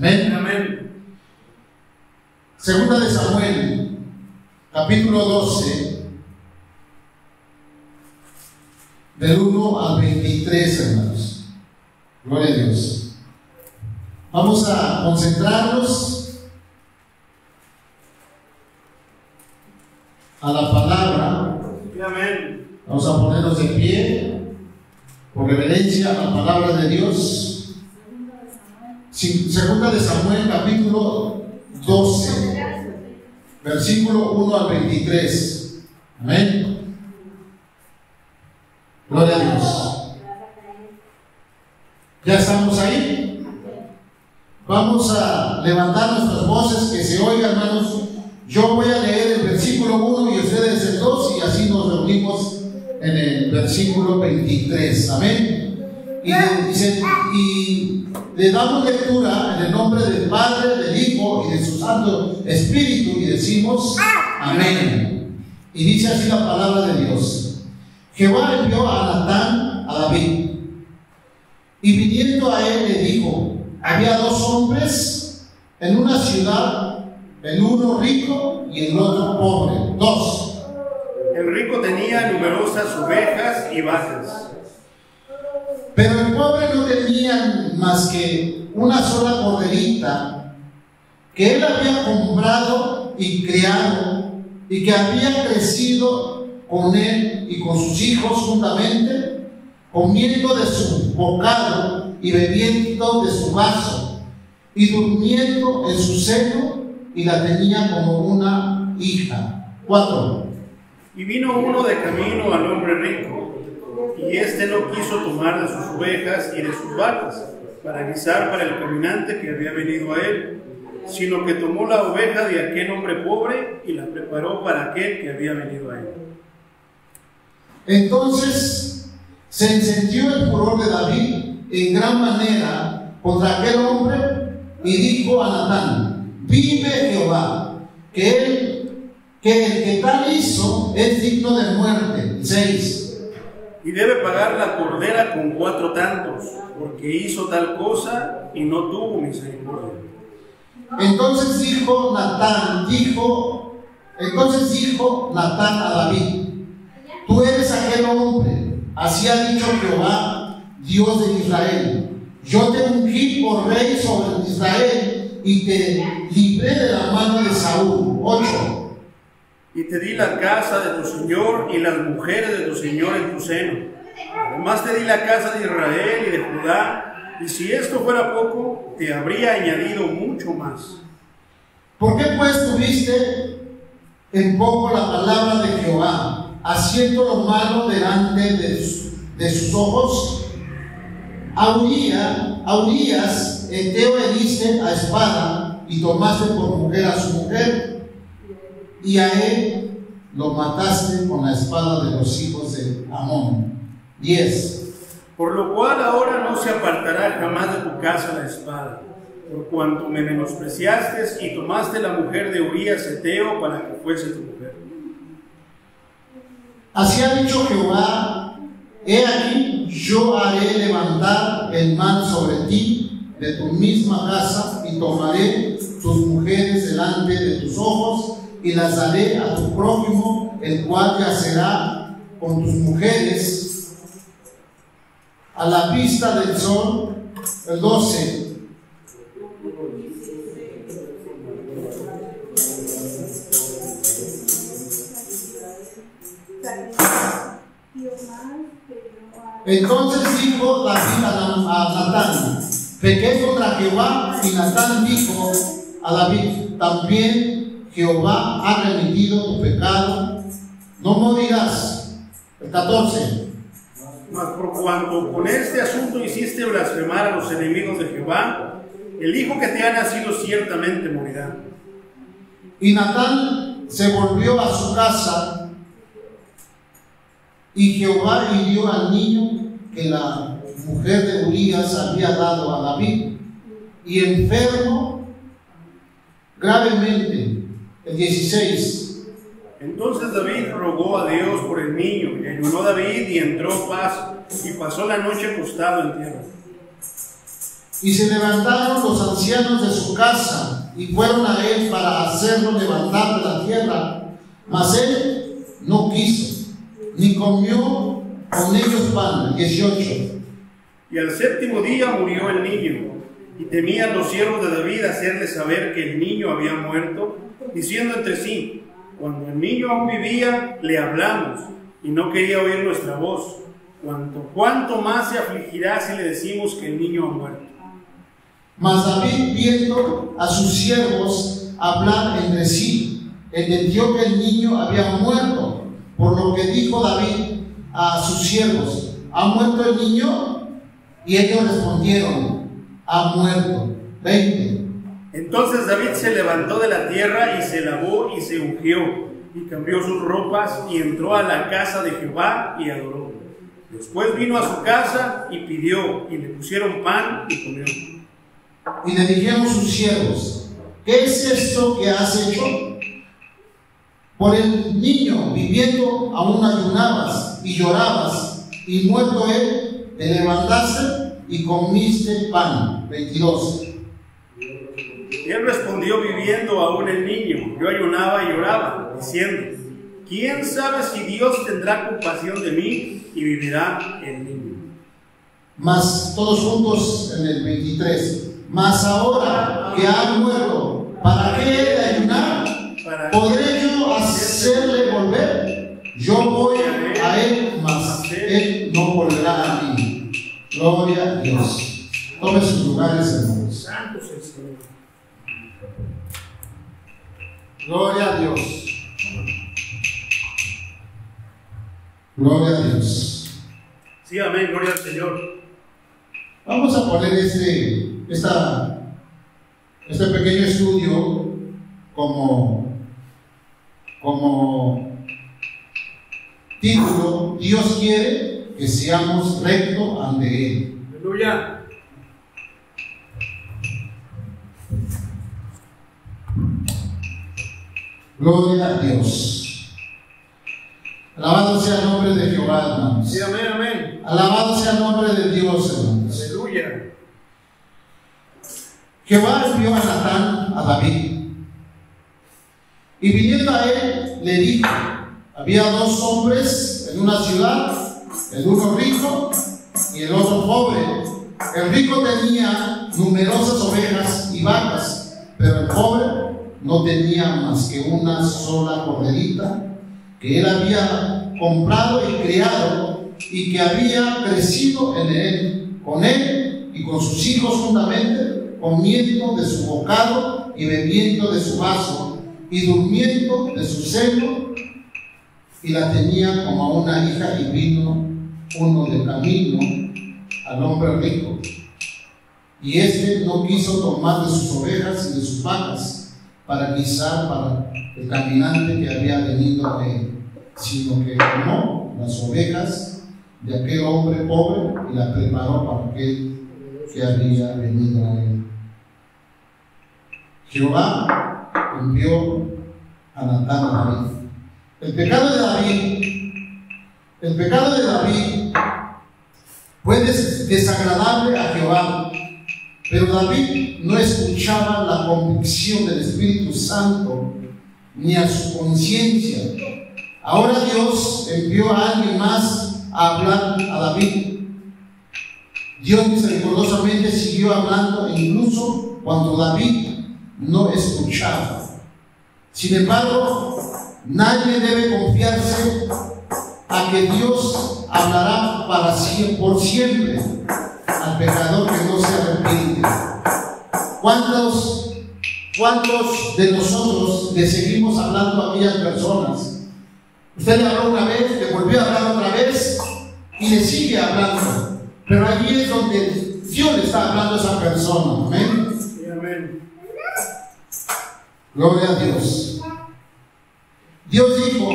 Amén. Amén. Segunda de Samuel, capítulo 12, del 1 al 23, hermanos. Gloria a Dios. Vamos a concentrarnos a la palabra. Amén. Vamos a ponernos de pie por reverencia a la palabra de Dios. Segunda de Samuel, capítulo 12, versículo 1 al 23. Amén. Gloria a Dios. ¿Ya estamos ahí? Vamos a levantar nuestras voces, que se oiga, hermanos. Yo voy a leer el versículo 1 y ustedes el 2, y así nos reunimos en el versículo 23. Amén. Y le damos lectura en el nombre del Padre, del Hijo y de su Santo Espíritu, y decimos amén. Y dice así la palabra de Dios: Jehová envió a Natán a David, y viniendo a él le dijo: había dos hombres en una ciudad, el uno rico y el otro pobre. Dos. El rico tenía numerosas ovejas y vacas, pero el pobre no tenía más que una sola corderita que él había comprado y criado, y que había crecido con él y con sus hijos juntamente, comiendo de su bocado y bebiendo de su vaso, y durmiendo en su seno, y la tenía como una hija. 4. Y vino uno de camino al hombre rico, y éste no quiso tomar de sus ovejas y de sus vacas para guisar para el caminante que había venido a él, sino que tomó la oveja de aquel hombre pobre y la preparó para aquel que había venido a él. Entonces se encendió el furor de David en gran manera contra aquel hombre, y dijo a Natán: vive Jehová, que el que tal hizo es digno de muerte. 6. Y debe pagar la cordera con 4 tantos, porque hizo tal cosa y no tuvo misericordia. Entonces dijo Natán a David: tú eres aquel hombre, así ha dicho Jehová, Dios de Israel: yo te ungí por rey sobre Israel, y te libré de la mano de Saúl. 8. Y te di la casa de tu señor y las mujeres de tu señor en tu seno. Además te di la casa de Israel y de Judá, y si esto fuera poco, te habría añadido mucho más. ¿Por qué pues tuviste en poco la palabra de Jehová, haciendo lo malo delante de sus ojos? A Urías, Eteo, heriste a espada, y tomaste por mujer a su mujer, y a él lo mataste con la espada de los hijos de Amón. 10. Por lo cual ahora no se apartará jamás de tu casa la espada, por cuanto me menospreciaste y tomaste la mujer de Urías Eteo para que fuese tu mujer. Así ha dicho Jehová: he aquí, yo haré levantar el mal sobre ti de tu misma casa, y tomaré tus mujeres delante de tus ojos, y las daré a tu prójimo, el cual yacerá con tus mujeres a la vista del sol. El 12. Entonces dijo David a Natán: pequé contra Jehová. Y Natán dijo a David: también Jehová ha remitido tu pecado, no morirás. El 14. Mas por cuanto con este asunto hiciste blasfemar a los enemigos de Jehová, el hijo que te ha nacido ciertamente morirá. Y Natán se volvió a su casa, y Jehová hirió al niño que la mujer de Urías había dado a David, y enfermo gravemente. El 16. Entonces David rogó a Dios por el niño, y ayunó David y entró paz, y pasó la noche acostado en tierra. Y se levantaron los ancianos de su casa y fueron a él para hacerlo levantar de la tierra. Mas él no quiso, ni comió con ellos pan. 18. Y al séptimo día murió el niño, y temían los siervos de David hacerle saber que el niño había muerto, diciendo entre sí: cuando el niño aún vivía, le hablamos, y no quería oír nuestra voz. ¿Cuánto más se afligirá si le decimos que el niño ha muerto? Mas David, viendo a sus siervos hablar entre sí, entendió que el niño había muerto, por lo que dijo David a sus siervos: ¿ha muerto el niño? Y ellos respondieron: ha muerto. 20. Entonces David se levantó de la tierra y se lavó y se ungió, y cambió sus ropas, y entró a la casa de Jehová y adoró. Después vino a su casa y pidió, y le pusieron pan y comió. Y le dijeron sus siervos: ¿qué es esto que has hecho? Por el niño viviendo aún ayunabas y llorabas, y muerto él, te levantaste y comiste pan. 22. Y él respondió: viviendo aún el niño, yo ayunaba y lloraba, diciendo: ¿quién sabe si Dios tendrá compasión de mí y vivirá el niño? Mas todos juntos en el 23. Mas ahora que ha muerto, ¿para qué he de ayunar? ¿Podré yo hacerle volver? Yo voy a él, mas él no volverá a mí. Gloria a Dios. Tome sus lugares, hermanos. Santo es el Señor. Gloria a Dios. Gloria a Dios. Sí, amén, gloria al Señor. Vamos a poner este pequeño estudio como título: Dios quiere que seamos rectos ante Él. Aleluya. Gloria a Dios. Alabado sea el nombre de Jehová, hermanos. Sí, amén, amén. Alabado sea el nombre de Dios, hermanos. Aleluya. Jehová envió a Natán a David, y viniendo a él le dijo: había dos hombres en una ciudad, el uno rico y el otro pobre. El rico tenía numerosas ovejas y vacas, pero el pobre no tenía más que una sola corderita que él había comprado y criado, y que había crecido con él y con sus hijos juntamente, comiendo de su bocado y bebiendo de su vaso y durmiendo de su seno, y la tenía como a una hija. Y vino uno de camino al hombre rico, y éste no quiso tomar de sus ovejas y de sus vacas para guisar para el caminante que había venido a él, sino que tomó las ovejas de aquel hombre pobre y la preparó para aquel que había venido a él. Jehová envió a Natán a David. El pecado de David fue desagradable a Jehová, pero David no escuchaba la convicción del Espíritu Santo ni a su conciencia. Ahora Dios envió a alguien más a hablar a David. Dios misericordiosamente siguió hablando incluso cuando David no escuchaba. Sin embargo, nadie debe confiarse a que Dios hablará por siempre al pecador que no se arrepiente. ¿Cuántos de nosotros le seguimos hablando a aquellas personas? Usted le habló una vez, le volvió a hablar otra vez y le sigue hablando, pero allí es donde Dios le está hablando a esa persona. Amén. Sí, amén. Gloria a Dios. Dios dijo,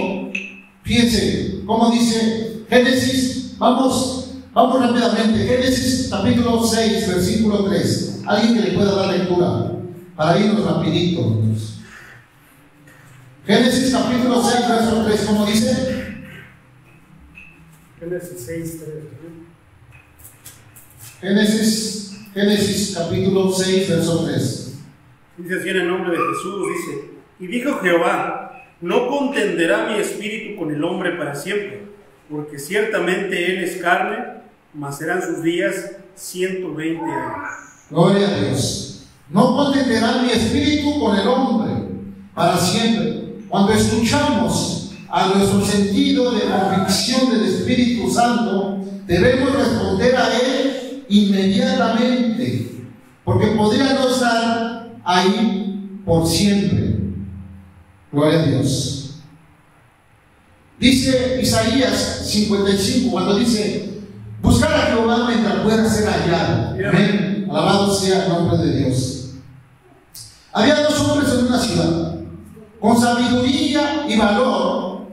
fíjense cómo dice Génesis, vamos rápidamente, Génesis capítulo 6, versículo 3. Alguien que le pueda dar lectura para irnos rapidito. Génesis capítulo 6, verso 3, ¿cómo dice? Génesis 6, 3. Génesis capítulo 6, verso 3. Dice así en el nombre de Jesús, dice: y dijo Jehová, no contenderá mi espíritu con el hombre para siempre, porque ciertamente él es carne, mas serán sus días 120 años. Gloria a Dios. No contenderá mi espíritu con el hombre para siempre. Cuando escuchamos a nuestro sentido de convicción del Espíritu Santo, debemos responder a él inmediatamente, porque podría no estar ahí por siempre. Gloria a Dios. Dice Isaías 55, cuando dice: buscar a Jehová mientras pueda ser hallado. Amén. Alabado sea el nombre de Dios. Había dos hombres en una ciudad. Con sabiduría y valor,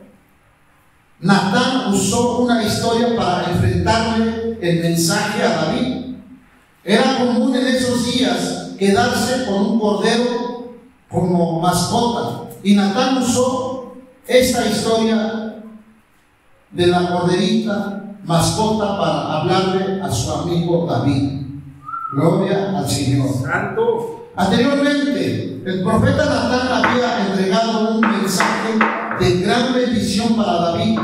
Natán usó una historia para enfrentarle el mensaje a David. Era común en esos días quedarse con un cordero como mascota, y Natán usó esta historia de la corderita mascota para hablarle a su amigo David. Gloria al Señor. Santo. Anteriormente, el profeta Natán había entregado un mensaje de gran bendición para David.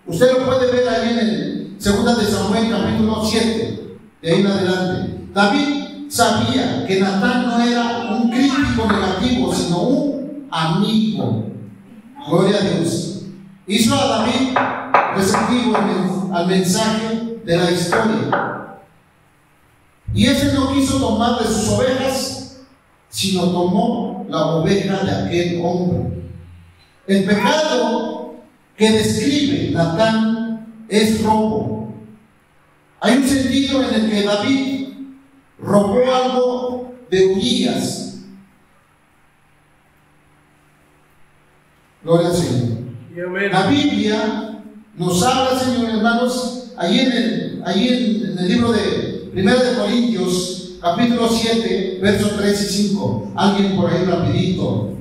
Usted lo puede ver ahí en el 2 de Samuel capítulo 7, de ahí en adelante. David sabía que Natán no era un crítico negativo, sino un amigo. Gloria a Dios. Hizo a David receptivo al mensaje de la historia. Y ese no quiso tomar de sus ovejas, sino tomó la oveja de aquel hombre. El pecado que describe Natán es robo. Hay un sentido en el que David robó algo de Urías. Gloria al Señor. La Biblia nos habla, señores hermanos, ahí en el libro de 1 de Corintios, capítulo 7, versos 3 y 5. Alguien por ahí rapidito.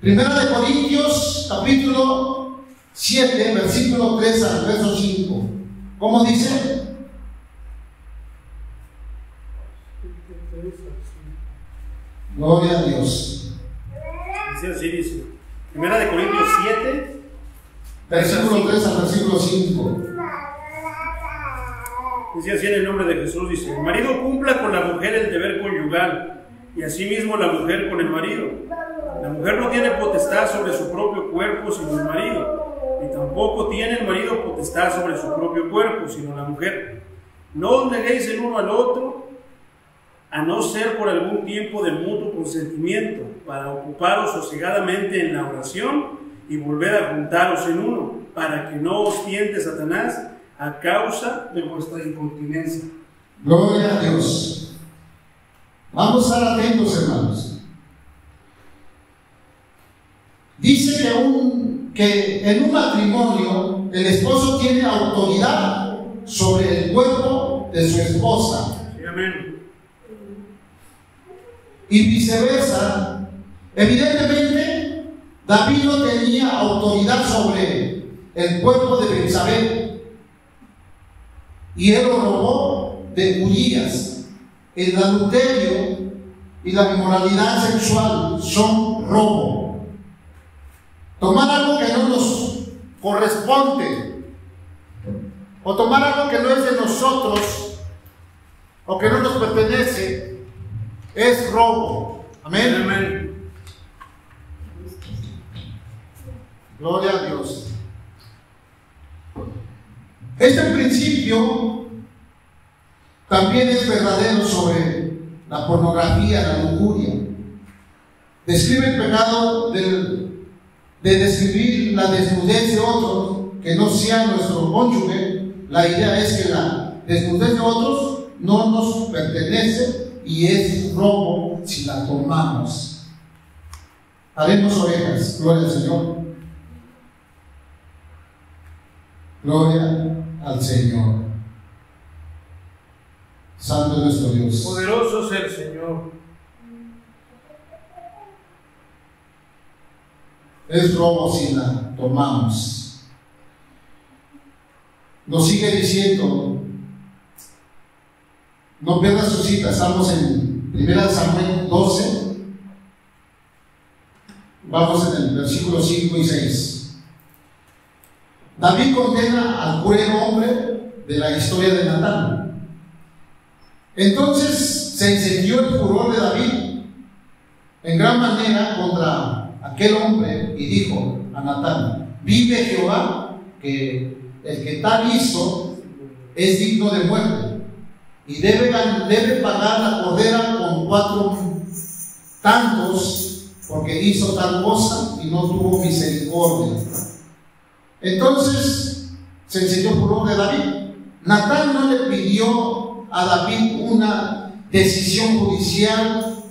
1 de Corintios, capítulo 7, versículo 3 al verso 5. ¿Cómo dice? Gloria a Dios. Dice así, dice. 1 de Corintios 7, versículo 3 al versículo 5. Dice así en el nombre de Jesús, dice: el marido cumpla con la mujer el deber conyugal, y asimismo la mujer con el marido. La mujer no tiene potestad sobre su propio cuerpo sino el marido, ni tampoco tiene el marido potestad sobre su propio cuerpo sino la mujer. No os neguéis el uno al otro, a no ser por algún tiempo de mutuo consentimiento, para ocuparos sosegadamente en la oración y volver a juntaros en uno, para que no os tiente Satanás a causa de vuestra incontinencia. Gloria a Dios. Vamos a estar atentos, hermanos. Dice que en un matrimonio el esposo tiene autoridad sobre el cuerpo de su esposa. Sí, amén. Y viceversa. Evidentemente, David no tenía autoridad sobre el cuerpo de Betsabé, y él lo robó de Urías. El adulterio y la inmoralidad sexual son robo. Tomar algo que no nos corresponde, o tomar algo que no es de nosotros, o que no nos pertenece, es robo. Amén. Amén. Gloria a Dios. Este principio también es verdadero sobre la pornografía, la lujuria. Describe el pecado de describir la desnudez de otros, que no sea nuestro cónyuge. La idea es que la desnudez de otros no nos pertenece y es robo si la tomamos. Haremos ovejas. Gloria al Señor. Gloria al Señor. Santo es nuestro Dios. Poderoso es el Señor. Es robo si la tomamos. Nos sigue diciendo No pierdas su cita, estamos en 1 Samuel 12, vamos en el versículo 5 y 6. David condena al cruel hombre de la historia de Natán. Entonces se encendió el furor de David en gran manera contra aquel hombre y dijo a Natán: vive Jehová, que el que tal hizo es digno de muerte, y debe pagar la cordera con 4 tantos, porque hizo tal cosa y no tuvo misericordia. Entonces se encendió el furor de David. Natán no le pidió a David una decisión judicial,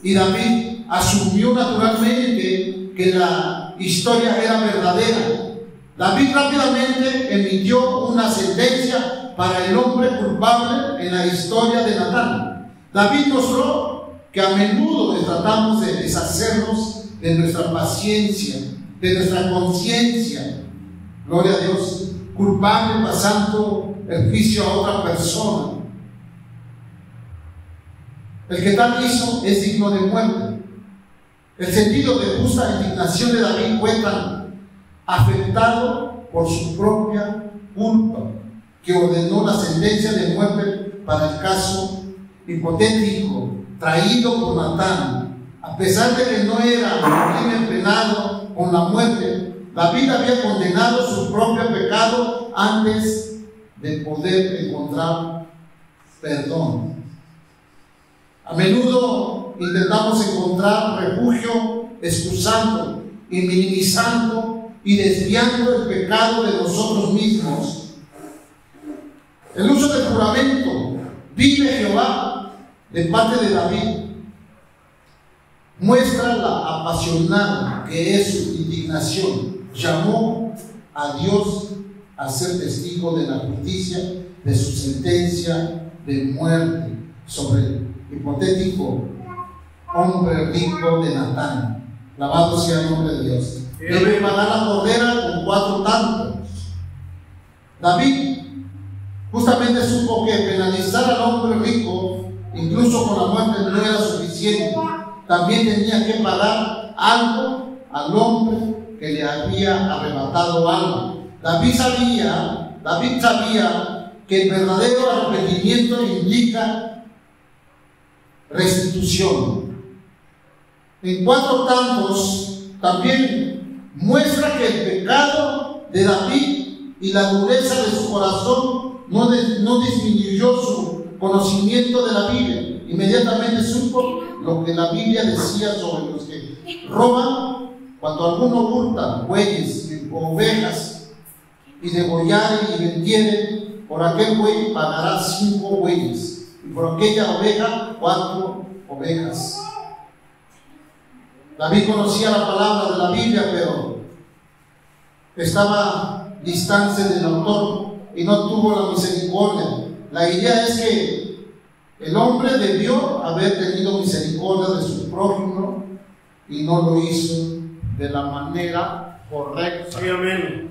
y David asumió naturalmente que la historia era verdadera. David rápidamente emitió una sentencia para el hombre culpable en la historia de Natán. David mostró que a menudo tratamos de deshacernos de nuestra paciencia, de nuestra conciencia, gloria a Dios, culpable, pasando el juicio a otra persona. El que tal hizo es digno de muerte. El sentido de justa indignación de David fue tan afectado por su propia culpa que ordenó la sentencia de muerte para el caso hipotético traído por Natán. A pesar de que no era un crimen penado con la muerte, David había condenado su propio pecado antes de poder encontrar perdón. A menudo intentamos encontrar refugio excusando y minimizando y desviando el pecado de nosotros mismos. El uso del juramento "vive Jehová" de parte de David muestra la apasionada que es su indignación. Llamó a Dios a ser testigo de la justicia de su sentencia de muerte sobre el hipotético hombre rico de Natán. Alabado sea el nombre de Dios. Debe pagar la cordera con 4 tantos. David justamente supo que penalizar al hombre rico, incluso con la muerte, no era suficiente. También tenía que pagar algo al hombre que le había arrebatado algo. David sabía que el verdadero arrepentimiento indica restitución. En 4 tantos también muestra que el pecado de David y la dureza de su corazón no disminuyó su conocimiento de la Biblia. Inmediatamente supo lo que la Biblia decía sobre los que roban. Cuando alguno hurta bueyes o ovejas y degollare y vendiere, por aquel buey pagará 5 bueyes, y por aquella oveja 4 ovejas. David conocía la palabra de la Biblia, pero estaba distante del autor y no tuvo la misericordia. La idea es que el hombre debió haber tenido misericordia de su prójimo y no lo hizo de la manera correcta. Sí, amén.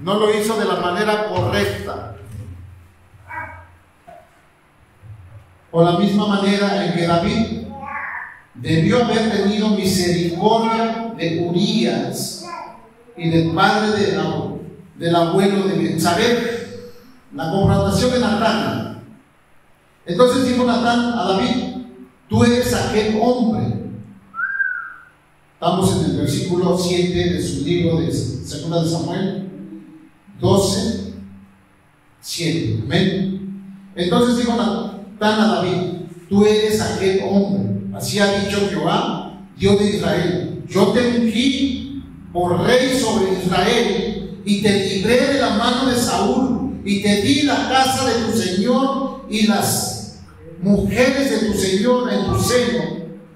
No lo hizo de la manera correcta. Por la misma manera en que David debió haber tenido misericordia de Urías y del padre del abuelo de Betsabé, la confrontación de Natán. Entonces dijo Natán a David: tú eres aquel hombre. Estamos en el versículo 7 de su libro de 2 de Samuel 12, 7. Amén. Entonces dijo Natán a David: tú eres aquel hombre. Así ha dicho Jehová, Dios de Israel: yo te ungí por rey sobre Israel y te libré de la mano de Saúl y te di la casa de tu señor y las mujeres de tu señor en tu seno.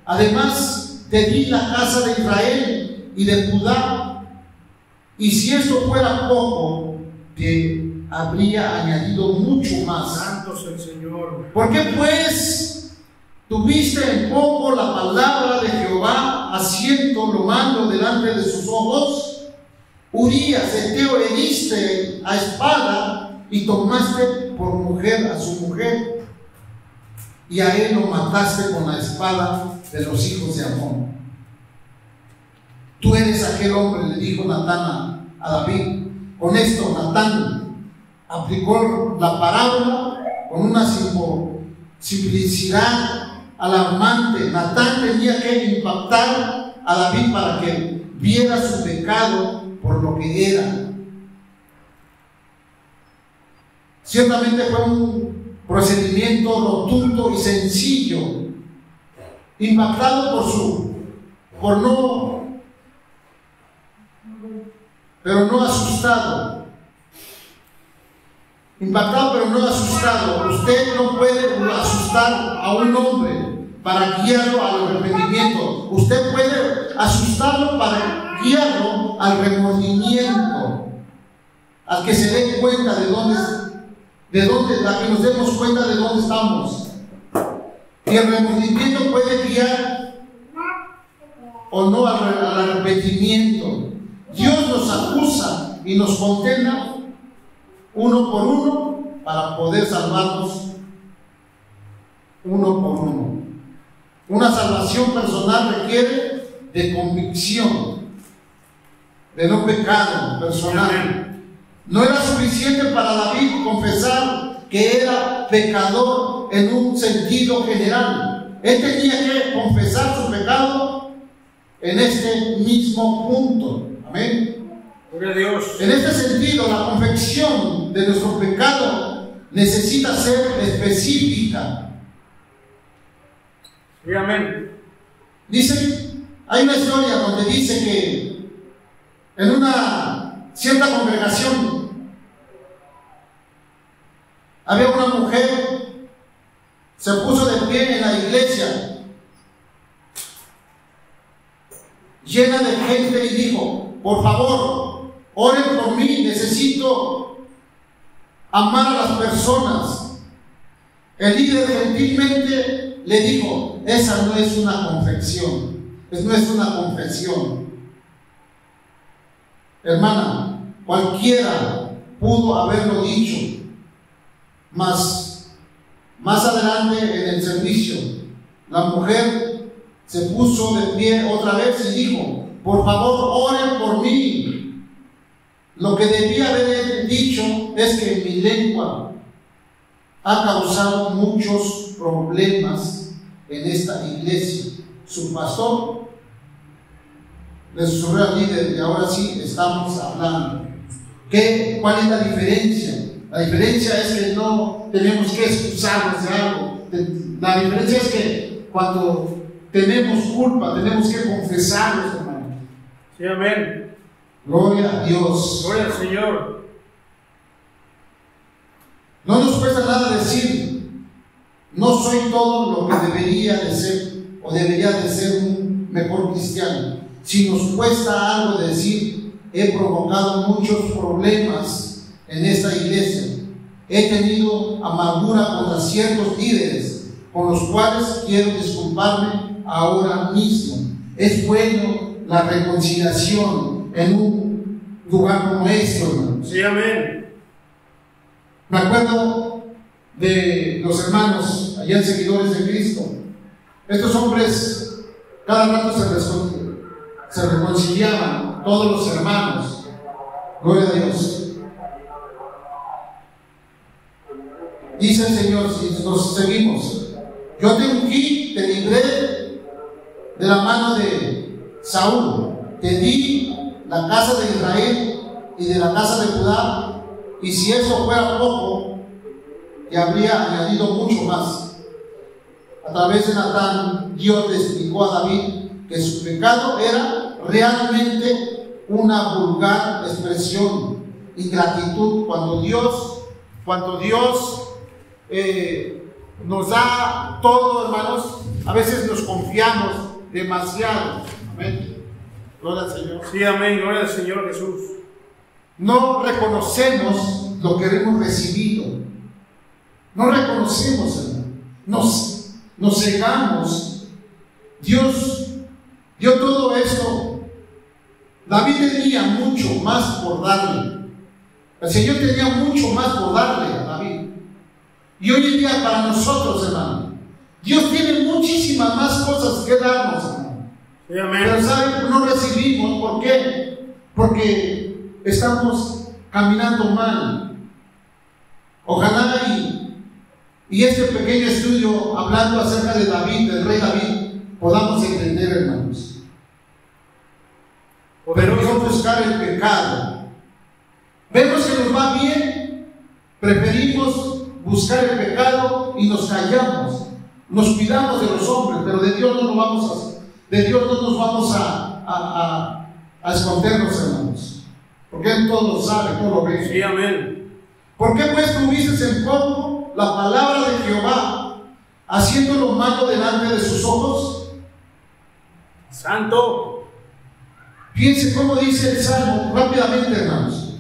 Además te di la casa de Israel y de Judá. Y si esto fuera poco, te habría añadido mucho más. Santo es el Señor. ¿Por qué pues tuviste en poco la palabra de Jehová, haciendo lo malo delante de sus ojos? Urías, Eteo, heriste a espada y tomaste por mujer a su mujer, y a él lo mataste con la espada de los hijos de Amón. Tú eres aquel hombre, le dijo Natán a David. Con esto Natán aplicó la parábola con una simplicidad alarmante. Natán tenía que impactar a David para que viera su pecado por lo que era. Ciertamente fue un procedimiento rotundo y sencillo, impactado pero no asustado. Impactado pero no asustado. Usted no puede asustar a un hombre para guiarlo al arrepentimiento. Usted puede asustarlo para guiarlo al remordimiento, al que se dé cuenta de dónde, a que nos demos cuenta de dónde estamos. Y el remordimiento puede guiar o no al arrepentimiento. Dios nos acusa y nos condena uno por uno para poder salvarnos uno por uno. Una salvación personal requiere de convicción, de no pecado personal. No era suficiente para David confesar que era pecador en un sentido general. Él tenía que confesar su pecado en este mismo punto. Amén. Gloria a Dios. En este sentido, la confesión de nuestro pecado necesita ser específica. Sí, amén. Dice, hay una historia donde dice que en una cierta congregación había una mujer, se puso de pie en la iglesia, llena de gente, y dijo: por favor, oren por mí, necesito amar a las personas. El líder gentilmente le dijo: esa no es una confesión, no es una confesión. Hermana, cualquiera pudo haberlo dicho, mas más adelante en el servicio, la mujer se puso de pie otra vez y dijo: por favor, oren por mí. Lo que debía haber dicho es que mi lengua ha causado muchos problemas en esta iglesia. Su pastor le susurró al líder: y ahora sí estamos hablando. ¿Cuál es la diferencia? La diferencia es que no tenemos que excusarnos de algo. La diferencia es que cuando tenemos culpa, tenemos que confesarnos, hermano. Sí, amén. Gloria a Dios. Gloria al Señor. No nos cuesta nada decir: no soy todo lo que debería de ser, o debería de ser un mejor cristiano. Si nos cuesta algo decir: he provocado muchos problemas en esta iglesia, he tenido amargura contra ciertos líderes, con los cuales quiero disculparme ahora mismo. Es bueno la reconciliación en un lugar como este, hermano. Sí, amén. Me acuerdo de los hermanos allá en Seguidores de Cristo. Estos hombres cada rato se reconciliaban, todos los hermanos. Gloria a Dios. Dice el Señor, si nos seguimos: yo te ungí, te libré de la mano de Saúl, te di la casa de Israel y de la casa de Judá, y si eso fuera poco, te habría añadido mucho más. A través de Natán, Dios le explicó a David que su pecado era realmente una vulgar expresión, ingratitud. Cuando Dios nos da todo, hermanos, a veces nos confiamos demasiado. Amén. Gloria al Señor. Sí, amén. Gloria al Señor Jesús. No reconocemos lo que hemos recibido. No reconocemos, hermano. Nos cegamos. Dios dio todo esto. David tenía mucho más por darle. El Señor tenía mucho más por darle a David. Y hoy en día para nosotros, hermano, Dios tiene muchísimas más cosas que darnos, hermano. Sí, amén. Pero ¿saben? No recibimos. ¿Por qué? Porque estamos caminando mal. Ojalá y este pequeño estudio hablando acerca de David, del rey David, podamos entender, hermanos. Podemos buscar el pecado. Vemos que nos va bien, preferimos buscar el pecado y nos callamos. Nos cuidamos de los hombres, pero de Dios no nos vamos a escondernos, hermanos. Porque Él todo lo sabe, todo lo ve. Sí, amén. ¿Por qué pues tuviste en poco la palabra de Jehová, haciendo lo malo delante de sus ojos? Santo. Fíjense cómo dice el Salmo, rápidamente, hermanos.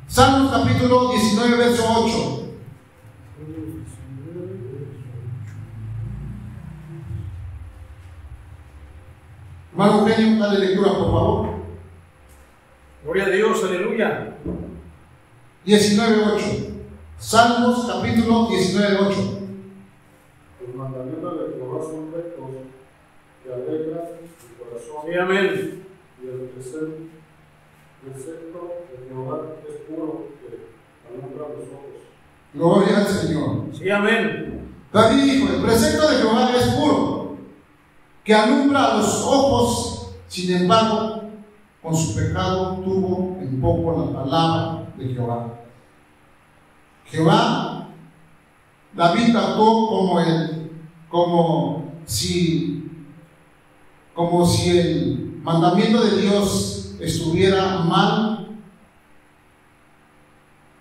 Salmos capítulo 19, verso 8. Hermano Eugenio, dale lectura, por favor. Gloria a Dios, aleluya. 19:8. Salmos capítulo 19:8. Los mandamientos de Jehová son rectos, que alegran el corazón. Sí, amén. Y el precepto de Jehová es puro, que alumbra los ojos. Gloria al Señor. Sí, amén. David dijo: el precepto de Jehová es puro, que alumbra a los ojos. Sin embargo, con su pecado tuvo en poco la palabra de Jehová. David trató como si el mandamiento de Dios estuviera mal,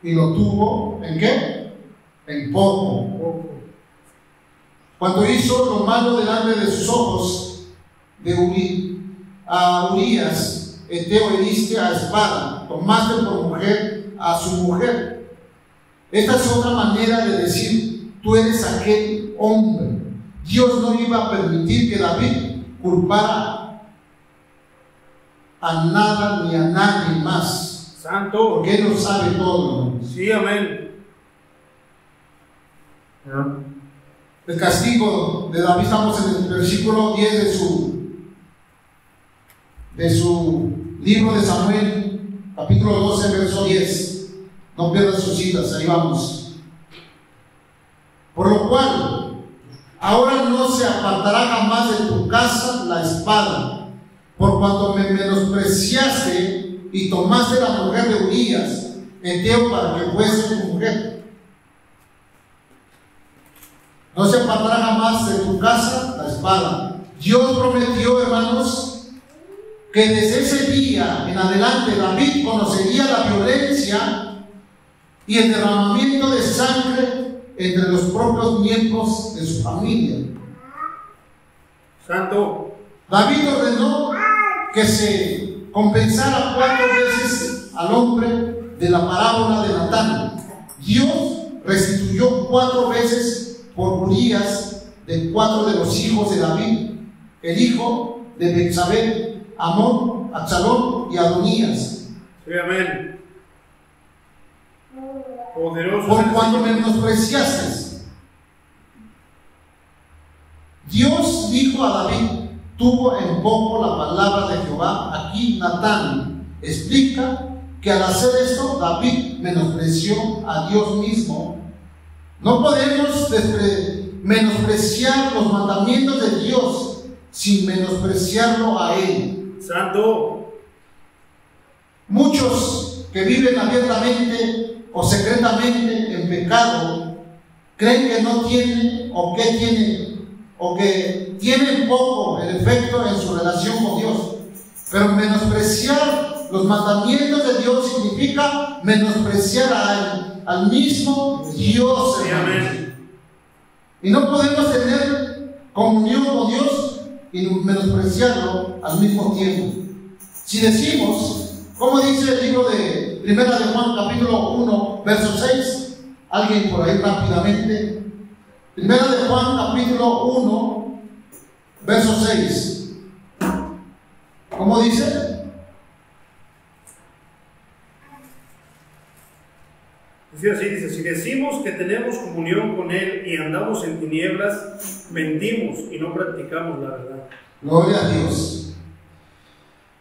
y lo tuvo ¿en qué? En poco. Cuando hizo lo malo delante de sus ojos, a Urías, Eteo, heriste a espada, tomaste por mujer a su mujer. Esta es otra manera de decir: tú eres aquel hombre. Dios no iba a permitir que David culpara a nada ni a nadie más. Santo. Porque Él lo sabe todo, ¿no? Sí, amén. El castigo de David, estamos en el versículo 10 de su libro de Samuel, capítulo 12, verso 10. No pierdas sus citas, ahí vamos. Por lo cual, ahora no se apartará jamás de tu casa la espada, por cuanto me menospreciaste y tomaste la mujer de Urías, Eteo, para que fuese tu mujer. No se apartará jamás de tu casa la espada. Dios prometió, hermanos, que desde ese día en adelante David conocería la violencia y el derramamiento de sangre entre los propios miembros de su familia. Santo. David ordenó que se compensara 4 veces al hombre de la parábola de Natán. Dios restituyó 4 veces por Urías de 4 de los hijos de David, el hijo de Betsabé, Amón, Absalón y Adonías. Sí, amén. Poderoso. Por cuanto me menospreciaste. Dios dijo a David: tuvo en poco la palabra de Jehová. Aquí Natán explica que al hacer esto David menospreció a Dios mismo. No podemos menospreciar los mandamientos de Dios sin menospreciarlo a Él. Santo. Muchos que viven abiertamente o secretamente en pecado creen que no tienen o que tienen poco el efecto en su relación con Dios. Pero menospreciar los mandamientos de Dios significa menospreciar al mismo Dios. Sí, amén. Y no podemos tener comunión con Dios y menospreciarlo al mismo tiempo. Si decimos, como dice el libro de Primera de Juan, capítulo 1, verso 6, alguien por ahí rápidamente. Primera de Juan, capítulo 1, verso 6. ¿Cómo dice? dice, si decimos que tenemos comunión con Él y andamos en tinieblas, mentimos y no practicamos la verdad. Gloria a Dios.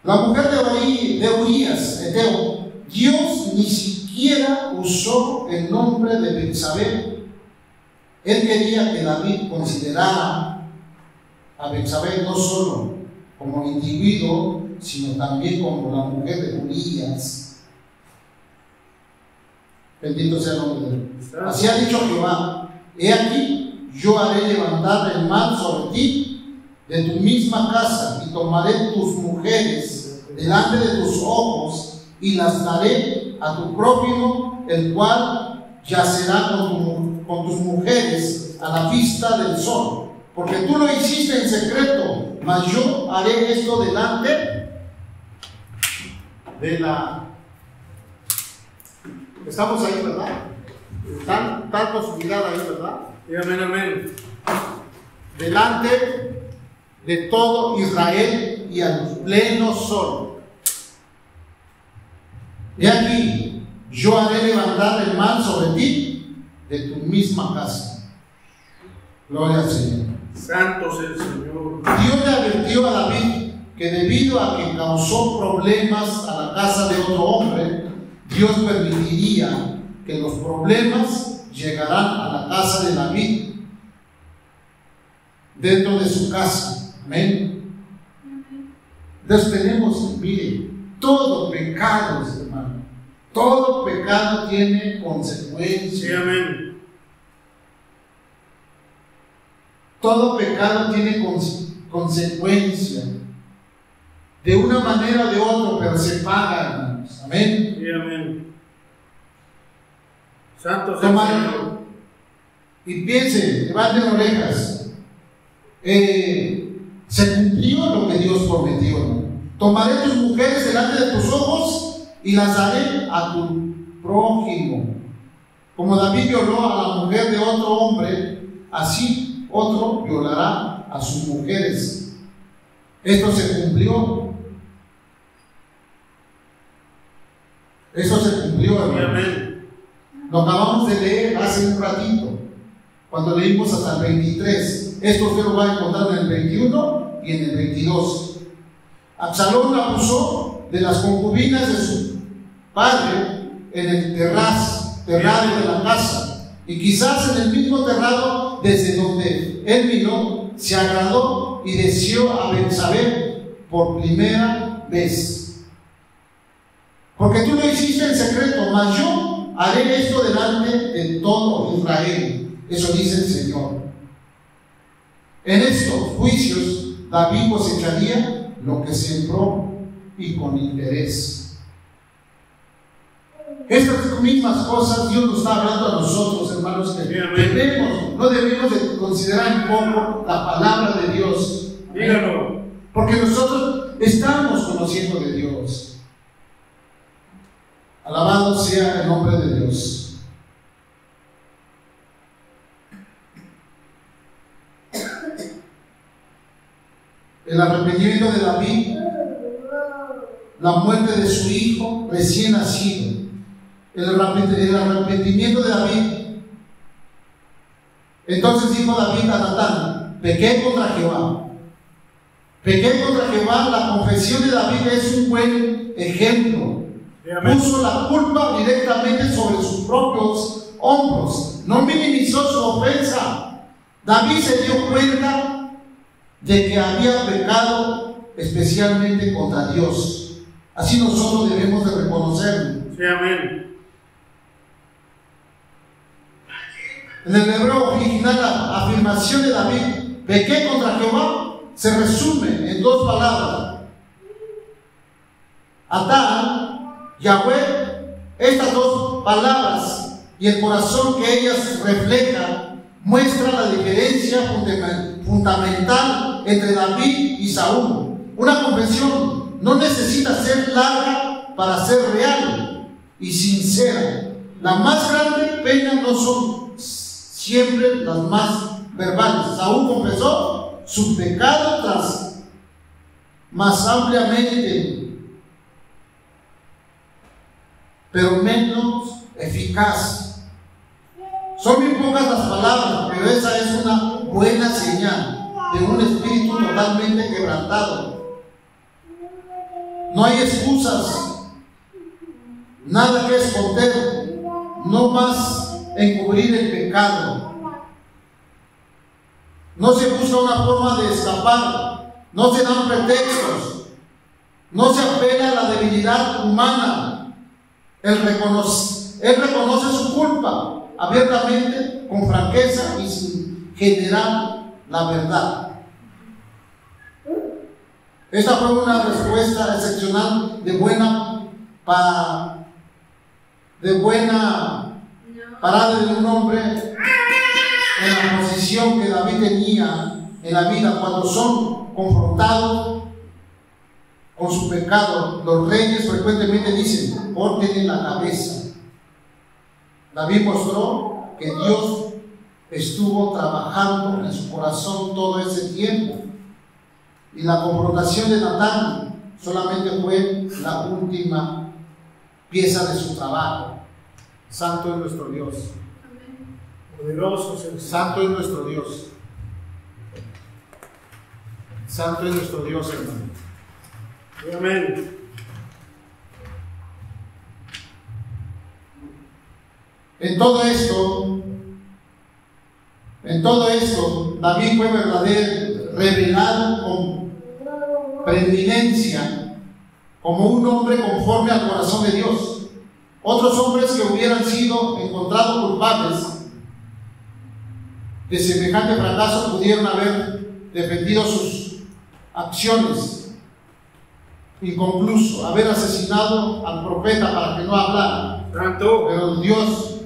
La mujer de Urías, Eteo, Dios ni siquiera usó el nombre de Betsabé. Él quería que David considerara a Betsabé no solo como individuo, sino también como la mujer de Urías. Bendito sea el nombre de Dios. Así ha dicho Jehová: he aquí, yo haré levantar el mal sobre ti de tu misma casa, y tomaré tus mujeres delante de tus ojos, y las daré a tu prójimo, el cual yacerá con tus mujeres a la vista del sol. Porque tú lo hiciste en secreto, mas yo haré esto delante de la... Estamos ahí, ¿verdad? Está con su mirada ahí, ¿verdad? Y amén, amén. Delante de todo Israel y al pleno sol. He aquí, yo haré levantar el mal sobre ti de tu misma casa. Gloria al Señor. Santo es el Señor. Dios le advirtió a David que debido a que causó problemas a la casa de otro hombre, Dios permitiría que los problemas llegaran a la casa de David, dentro de su casa. Amén. Entonces tenemos, mire, todo pecado, hermano, todo pecado tiene consecuencias. Sí, amén. Todo pecado tiene consecuencia, de una manera o de otra, pero se paga, hermanos. Amén. Sí, amén. Santo es el Señor. Y piensen, levanten orejas. Se cumplió lo que Dios prometió, ¿no? Tomaré tus mujeres delante de tus ojos y las daré a tu prójimo. Como David violó a la mujer de otro hombre, así otro violará a sus mujeres. Esto se cumplió. Eso se cumplió, hermanos. Lo acabamos de leer hace un ratito, cuando leímos hasta el 23. Esto usted lo va a encontrar en el 21 y en el 22. Absalón abusó de las concubinas de su padre en el terrado de la casa, y quizás en el mismo terrado desde donde él vino, se agradó y deseó a Betsabé por primera vez. Porque tú lo hiciste en secreto, mas yo haré esto delante de todo Israel. Eso dice el Señor. En estos juicios David cosecharía lo que sembró, y con interés. Estas mismas cosas Dios nos está hablando a nosotros, hermanos, que no debemos de considerar un poco la palabra de Dios. Dígalo. Porque nosotros estamos conociendo de Dios. Alabado sea el nombre de Dios. El arrepentimiento de David, la muerte de su hijo recién nacido, el arrepentimiento de David. Entonces dijo David a Natán: pequé contra Jehová. Pequé contra Jehová. La confesión de David es un buen ejemplo. Puso la culpa directamente sobre sus propios hombros. No minimizó su ofensa. David se dio cuenta de que había pecado especialmente contra Dios. Así nosotros debemos de reconocerlo. Sí, amén. En el hebreo original, la afirmación de David, pequé contra Jehová, se resume en dos palabras: Adán, Yahweh. Estas dos palabras y el corazón que ellas reflejan muestran la diferencia fundamental entre David y Saúl. Una confesión no necesita ser larga para ser real y sincera. La más grande pena no son siempre las más verbales. Saúl confesó su pecado más ampliamente, pero menos eficaz. Son muy pocas las palabras, pero esa es una buena señal de un espíritu totalmente quebrantado. No hay excusas, nada que esconder, no más encubrir el pecado. No se busca una forma de escapar, no se dan pretextos, no se apela a la debilidad humana. Él reconoce su culpa abiertamente, con franqueza y sin generar la verdad. Esta fue una respuesta excepcional de buena parada de un hombre en la posición que David tenía en la vida. Cuando son confrontados con su pecado, los reyes frecuentemente dicen: corten la cabeza. David mostró que Dios estuvo trabajando en su corazón todo ese tiempo, y la confrontación de Natán solamente fue la última pieza de su trabajo. Santo es nuestro Dios. Poderoso es el Santo es nuestro Dios. Santo es nuestro Dios, hermano. Amén. En todo esto, David fue revelado con preeminencia como un hombre conforme al corazón de Dios. Otros hombres que hubieran sido encontrados culpables de semejante fracaso pudieron haber defendido sus acciones, incluso haber asesinado al profeta para que no hablara.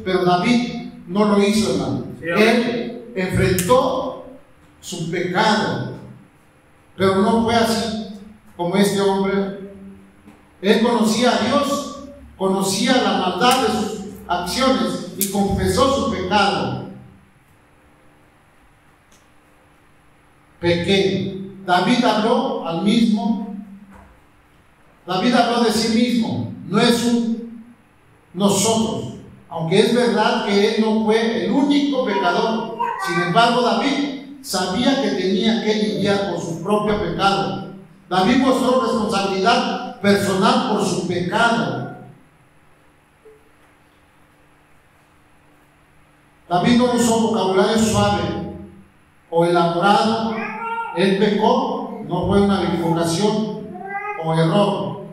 Pero David no lo hizo, hermano. Sí, él enfrentó su pecado, pero no fue así como este hombre. Él conocía a Dios, conocía la maldad de sus acciones y confesó su pecado. Pequé. David habló de sí mismo, no es nosotros. Aunque es verdad que él no fue el único pecador, sin embargo David sabía que tenía que lidiar con su propio pecado. David mostró responsabilidad personal por su pecado. David no usó vocabulario suave o elaborado. Él pecó, no fue una equivocación o error,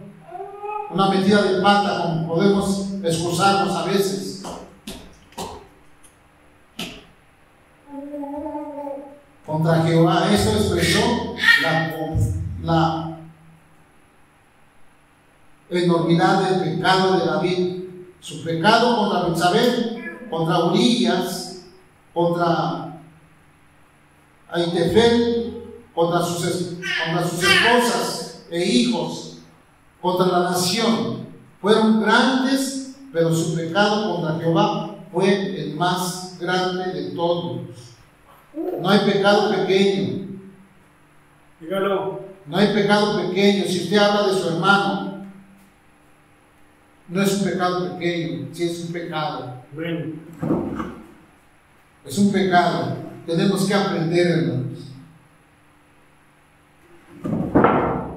una metida de pata como podemos excusarnos a veces. Contra Jehová, eso expresó la enormidad del pecado de David. Su pecado contra Betsabé, contra Urías, contra Ahitofel, contra sus esposas e hijos, contra la nación, fueron grandes, pero su pecado contra Jehová fue el más grande de todos. No hay pecado pequeño. Dígalo. No hay pecado pequeño. Si usted habla de su hermano, no es un pecado pequeño, sí es un pecado. Bueno. Es un pecado. Tenemos que aprender, hermanos.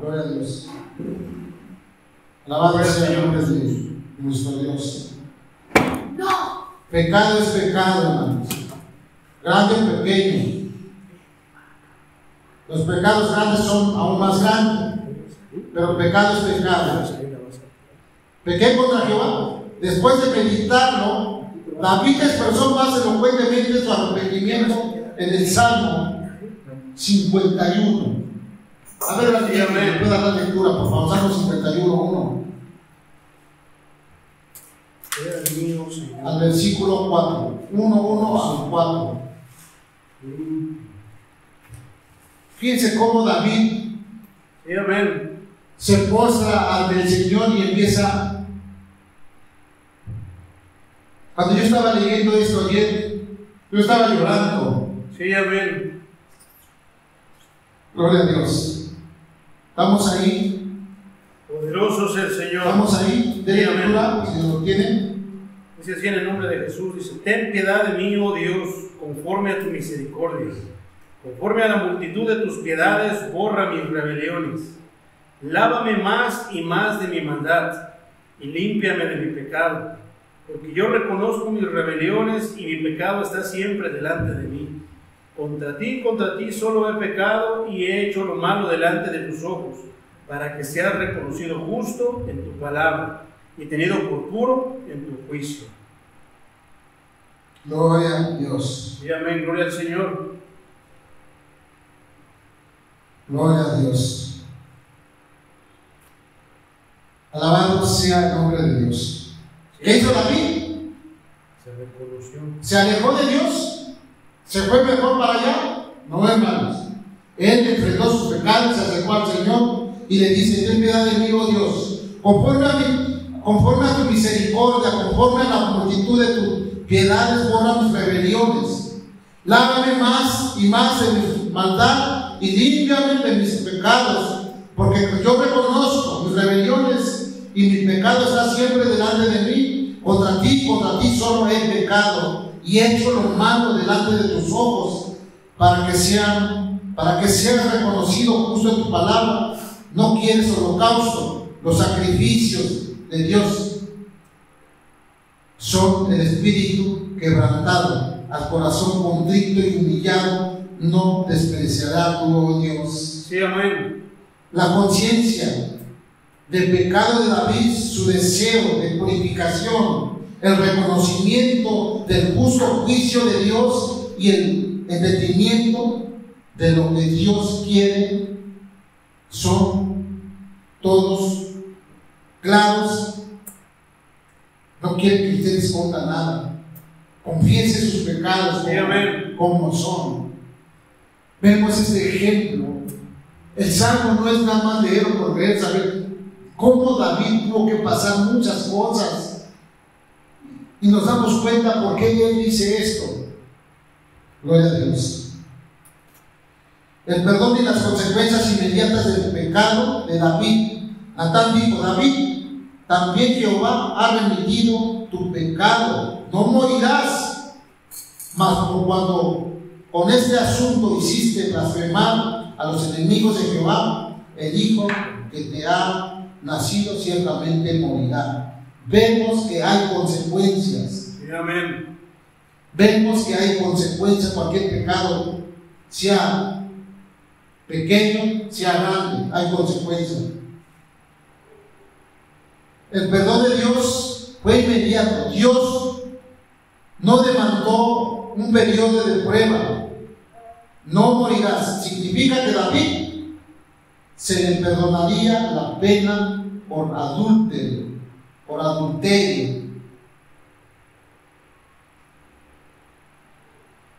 Gloria a Dios. Alabado sea el nombre de nuestro Dios. Pecado es pecado, hermanos. Grande o pequeño. Los pecados grandes son aún más grandes, pero pecado es pecado. Pequé contra Jehová. Después de meditarlo, David expresó más elocuentemente su arrepentimiento en el Salmo 51. A ver, ¿me puede dar la lectura, por favor? Salmo 51:1. Al versículo 4. 1:1 al 4. Fíjense cómo David se postra ante el Señor y empieza. Cuando yo estaba leyendo esto ayer, yo estaba llorando. Sí, amén. Gloria a Dios. ¿Estamos ahí? Poderoso es el Señor. ¿Estamos ahí? ¿De Sí, lectura? Si lo tienen. Dice así en el nombre de Jesús, dice: ten piedad de mí, oh Dios, conforme a tu misericordia. Conforme a la multitud de tus piedades, borra mis rebeliones. Lávame más y más de mi maldad, y límpiame de mi pecado. Porque yo reconozco mis rebeliones, y mi pecado está siempre delante de mí. Contra ti solo he pecado, y he hecho lo malo delante de tus ojos, para que seas reconocido justo en tu palabra, y tenido por puro en tu juicio. Gloria a Dios. Sí, amén, gloria al Señor. Gloria a Dios. Alabado sea el nombre de Dios. ¿Qué hizo David? Se reconoció. ¿Se alejó de Dios? ¿Se fue mejor para allá? No, hermanos. Él enfrentó sus pecados, se acercó al Señor y le dice: ten piedad de mí, oh Dios, conforme a tu misericordia, conforme a la multitud de tus piedades, borra mis rebeliones. Lávame más y más de mi maldad y límpiame de mis pecados, porque yo reconozco mis rebeliones y mi pecado está siempre delante de mí. Contra ti solo he pecado y he hecho lo malo delante de tus ojos, para que seas reconocido justo en tu palabra. No quieres holocausto, los sacrificios de Dios son el espíritu quebrantado. Al corazón contrito y humillado no despreciará tu, oh Dios. Sí, amén. La conciencia del pecado de David, su deseo de purificación, el reconocimiento del justo juicio de Dios y el entendimiento de lo que Dios quiere, son todos claros. No quiere que usted esconda nada. Confiese sus pecados como son. Vemos este ejemplo. El Salmo no es nada más leer por leer, saber cómo David tuvo que pasar muchas cosas. Y nos damos cuenta por qué él dice esto. Gloria a Dios. El perdón y las consecuencias inmediatas del pecado de David. Natán dijo: David, también Jehová ha remitido tu pecado, no morirás. Mas cuando con este asunto hiciste blasfemar a los enemigos de Jehová, el hijo que te ha nacido ciertamente morirá. Vemos que hay consecuencias. Amén. Vemos que hay consecuencias. Cualquier pecado, sea pequeño, sea grande, hay consecuencias. El perdón de Dios fue inmediato. Dios no demandó un periodo de prueba. No morirás. Significa que David se le perdonaría la pena por adulterio.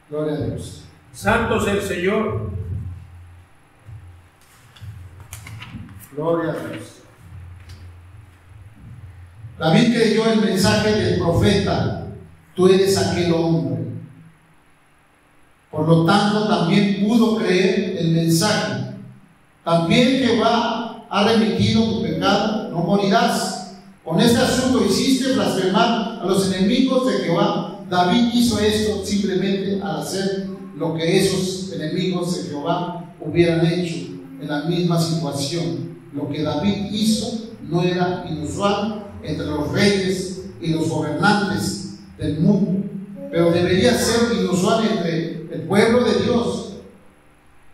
Gloria a Dios. Santo es el Señor. Gloria a Dios. David creyó el mensaje del profeta: tú eres aquel hombre. Por lo tanto, también pudo creer el mensaje. También Jehová ha remitido tu pecado, no morirás. Con este asunto hiciste blasfemar a los enemigos de Jehová. David hizo esto simplemente al hacer lo que esos enemigos de Jehová hubieran hecho en la misma situación. Lo que David hizo no era inusual entre los reyes y los gobernantes del mundo, pero debería ser inusual entre el pueblo de Dios.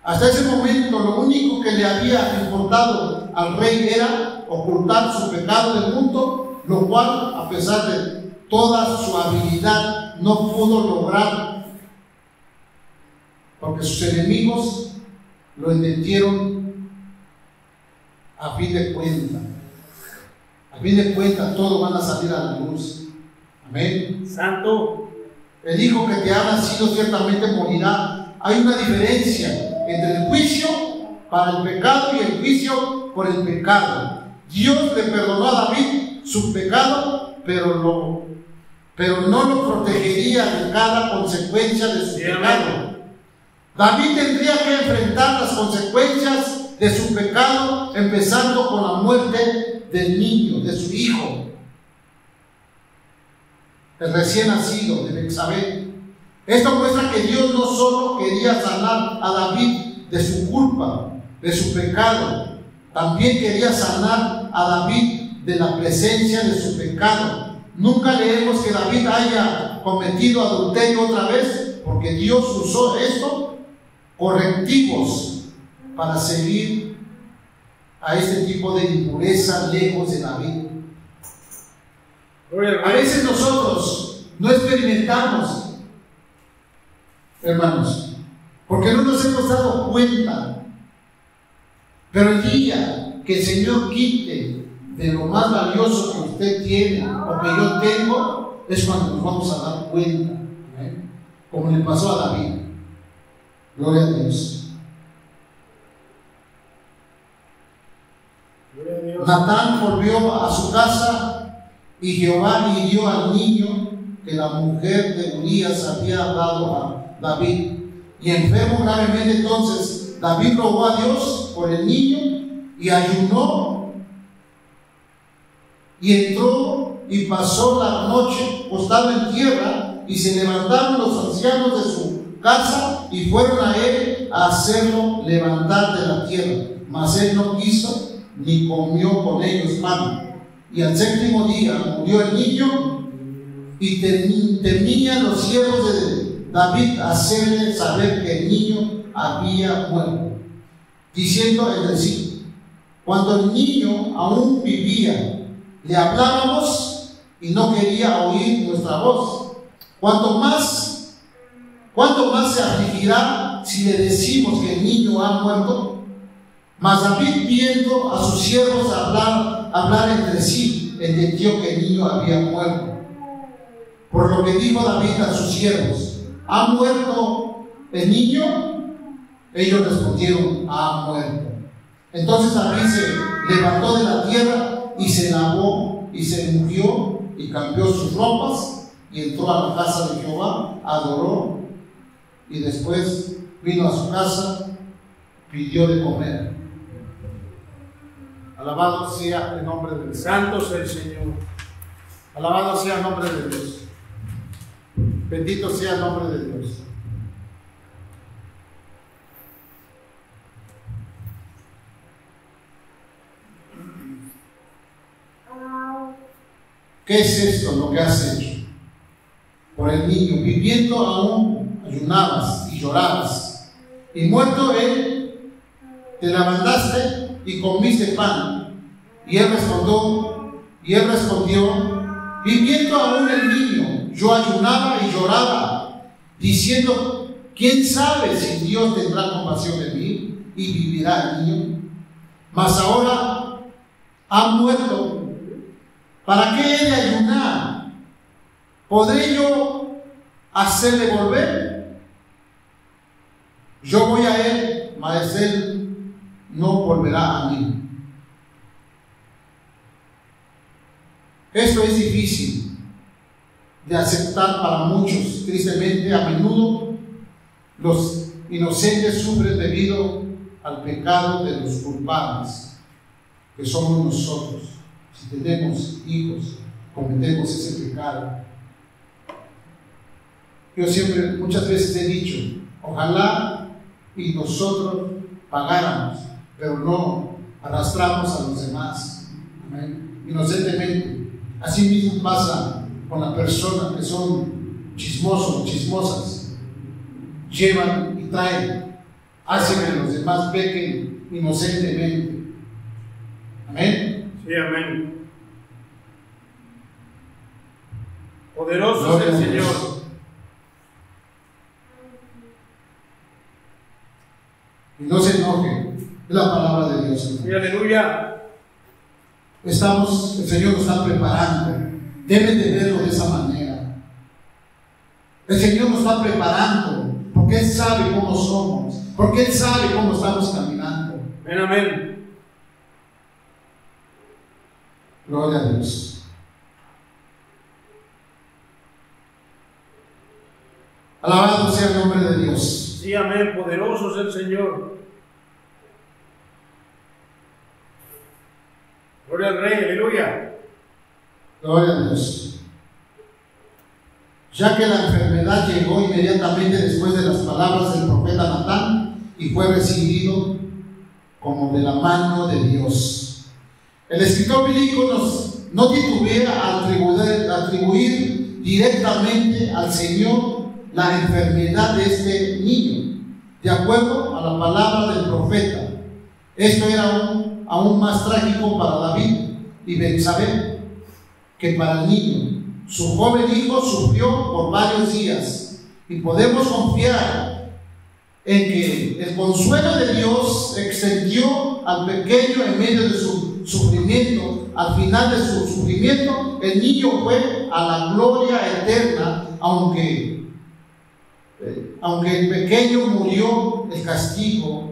Hasta ese momento lo único que le había importado al rey era ocultar su pecado del mundo, lo cual, a pesar de toda su habilidad, no pudo lograr, porque sus enemigos lo entendieron. A fin de cuentas, todos van a salir a la luz. Amén. Santo. El hijo que te ha nacido ciertamente morirá. Hay una diferencia entre el juicio para el pecado y el juicio por el pecado. Dios le perdonó a David su pecado, pero no lo protegería de cada consecuencia de su pecado. David tendría que enfrentar las consecuencias de su pecado, empezando con la muerte del niño, de su hijo. el recién nacido de Betsabé. Esto muestra que Dios no solo quería sanar a David de su culpa, de su pecado, también quería sanar a David de la presencia de su pecado. Nunca leemos que David haya cometido adulterio otra vez, porque Dios usó esto correctivos para seguir a este tipo de impureza lejos de David. A veces nosotros no experimentamos, hermanos, porque no nos hemos dado cuenta, pero el día que el Señor quite de lo más valioso que usted tiene o que yo tengo, es cuando nos vamos a dar cuenta, ¿eh? Como le pasó a David. Gloria a Dios. Natán volvió a su casa y Jehová hirió al niño que la mujer de Urías había dado a David, y enfermo gravemente. Entonces David rogó a Dios por el niño y ayunó, y entró y pasó la noche postado en tierra, y se levantaron los ancianos de su casa y fueron a él a hacerlo levantar de la tierra, mas él no quiso ni comió con ellos pan. Y al séptimo día murió el niño, y temían los siervos de David hacerle saber que el niño había muerto, diciendo el versículo: cuando el niño aún vivía, le hablábamos y no quería oír nuestra voz. ¿Cuánto más se afligirá si le decimos que el niño ha muerto? Mas David, viendo a sus siervos hablar entre sí, entendió que el niño había muerto. Por lo que dijo David a sus siervos: ¿ha muerto el niño? Ellos respondieron: ha muerto. Entonces David se levantó de la tierra y se lavó y se ungió y cambió sus ropas y entró a la casa de Jehová, adoró, y después vino a su casa, pidió de comer. Alabado sea el nombre de Dios. Santo es el Señor. Alabado sea el nombre de Dios. Bendito sea el nombre de Dios. ¿Qué es esto lo que has hecho por el niño? Viviendo aún ayunabas y llorabas, y muerto él, te levantaste y comiste pan. Y él respondió: viviendo aún el niño, yo ayunaba y lloraba, diciendo: ¿quién sabe si Dios tendrá compasión de mí y vivirá el niño? Mas ahora ha muerto. ¿Para qué he de ayunar? ¿Podré yo hacerle volver? Yo voy a él, mas él no volverá a mí. Esto es difícil de aceptar para muchos. Tristemente, a menudo los inocentes sufren debido al pecado de los culpables, que somos nosotros. Si tenemos hijos, cometemos ese pecado. Yo siempre, muchas veces he dicho: ojalá y nosotros pagáramos, pero no arrastramos a los demás. Amén. Inocentemente. Así mismo pasa con las personas que son chismosos, chismosas. Llevan y traen, hacen que los demás pequen inocentemente. Amén. Sí, amén. Poderoso es el Señor. Y no se enoje, es la palabra de Dios. Sí, aleluya. El Señor nos está preparando. Deben de verlo de esa manera. El Señor nos está preparando porque Él sabe cómo somos, porque Él sabe cómo estamos caminando. Amén, amén. Gloria a Dios. Alabado sea el nombre de Dios. Sí, amén. Poderoso es el Señor. Gloria al Rey, aleluya. Gloria a Dios. ya que la enfermedad llegó inmediatamente después de las palabras del profeta Natán y fue recibido como de la mano de Dios. El escritor bíblico no titubea a atribuir directamente al Señor la enfermedad de este niño, de acuerdo a la palabra del profeta. Esto era aún más trágico para David y Betsabé que para el niño. Su joven hijo sufrió por varios días y podemos confiar en que el consuelo de Dios extendió al pequeño en medio de su sufrimiento. Al final de su sufrimiento, el niño fue a la gloria eterna, aunque el pequeño murió, el castigo.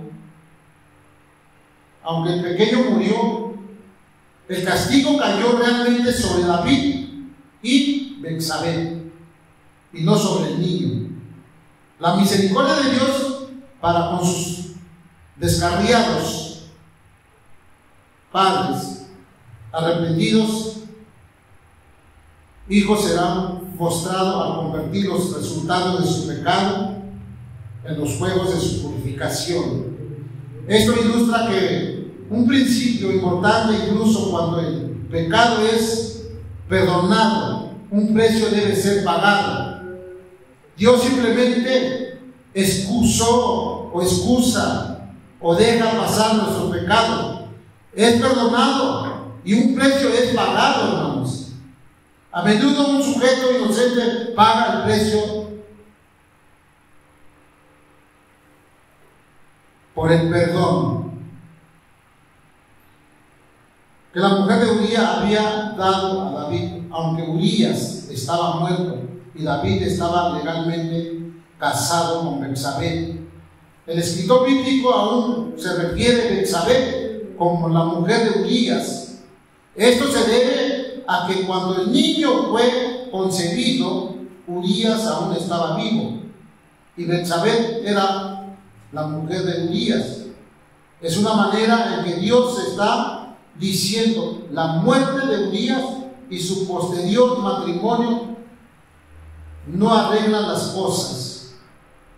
Aunque el pequeño murió, el castigo cayó realmente sobre David y Betsabé, y no sobre el niño. La misericordia de Dios para con sus descarriados padres arrepentidos, hijos serán mostrados al convertir los resultados de su pecado en los fuegos de su purificación. Esto ilustra que un principio importante, incluso cuando el pecado es perdonado, un precio debe ser pagado. Dios simplemente excusó o excusa o deja pasar nuestro pecado. Es perdonado y un precio es pagado, hermanos. A menudo un sujeto inocente paga el precio por el perdón que la mujer de Urías había dado a David, aunque Urías estaba muerto y David estaba legalmente casado con Betsabé. El escritor bíblico aún se refiere a Betsabé como la mujer de Urías. Esto se debe a que cuando el niño fue concebido, Urías aún estaba vivo y Betsabé era la mujer de Urías. Es una manera en que Dios está diciendo: la muerte de Urías y su posterior matrimonio no arreglan las cosas.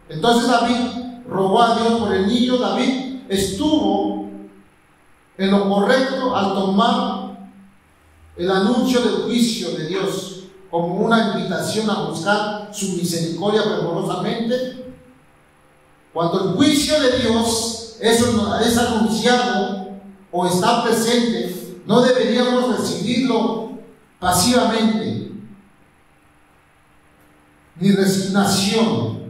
Entonces David rogó a Dios por el niño. David estuvo en lo correcto al tomar el anuncio del juicio de Dios como una invitación a buscar su misericordia fervorosamente. Cuando el juicio de Dios es anunciado o está presente, no deberíamos recibirlo pasivamente ni resignación.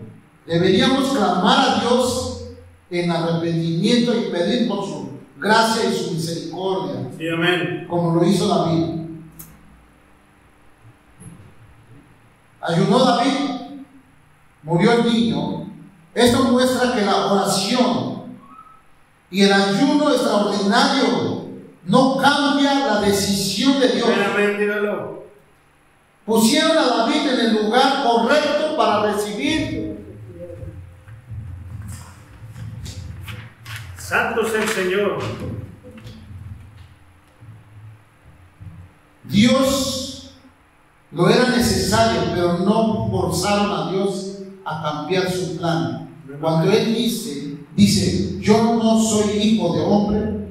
Deberíamos clamar a Dios en arrepentimiento y pedir por su gracia y su misericordia. Sí, amén. Como lo hizo David. Ayunó David, murió el niño. Esto muestra que la oración y el ayuno extraordinario no cambia la decisión de Dios. Amén, dígalo. Pusieron a David en el lugar correcto para recibir. Santo es el Señor. Dios lo era necesario, pero no forzaron a Dios a cambiar su plan. Cuando Él dice, yo no soy hijo de hombre,